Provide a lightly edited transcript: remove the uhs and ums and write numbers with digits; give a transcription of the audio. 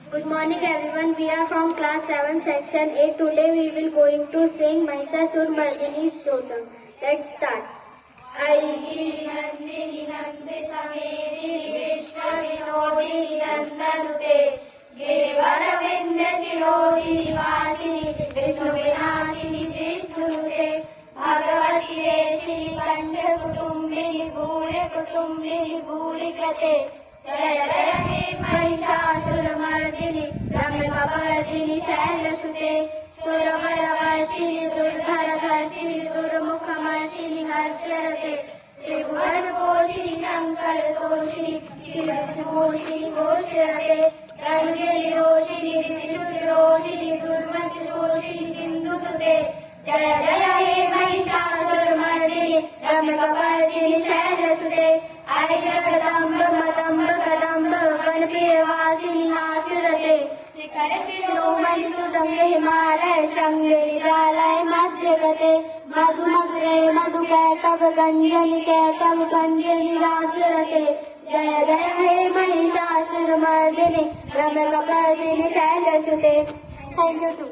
Good morning everyone. We are from class 7 section 8. Today we will going to sing Mahishasur Mardini Stotram. Let's start. Aiki Nandini Nandita Medini Vishwa Vinodini Nandanute Girivara Vindya Shirodini Vashini Vishnu Vinashini Jishnute Bhagavati Reshini Kandha Kutumbini Bhuri Kate Jaya Jaya He Mahishasur Mardini Ramyakapardini Shailasute Suravaravarshini Durdharadarshini Durmukhamarshini Harsyarate Tribhuvanposhini Shankaratoshini Shivashmoshini Ghoshirate Dhanujali Roshini Vishuddhiroshini Durmati Shoshini Sindhudute Jaya Jaya He Mahishasur Mardini Ramyakapardini Shailasute Ai Jagadamba Madamba Kadamba Vanpriyavasini Hasurate शिखर शिरोमणि सुरंग हिमालय श्रृंगे जालय मध्यगते मधु मधुरे मधु कैटव गंजनि राजरते जय जय हे महिषासुर मर्दिनि रम्यकपर्दिनि शैलसुते। Thank you to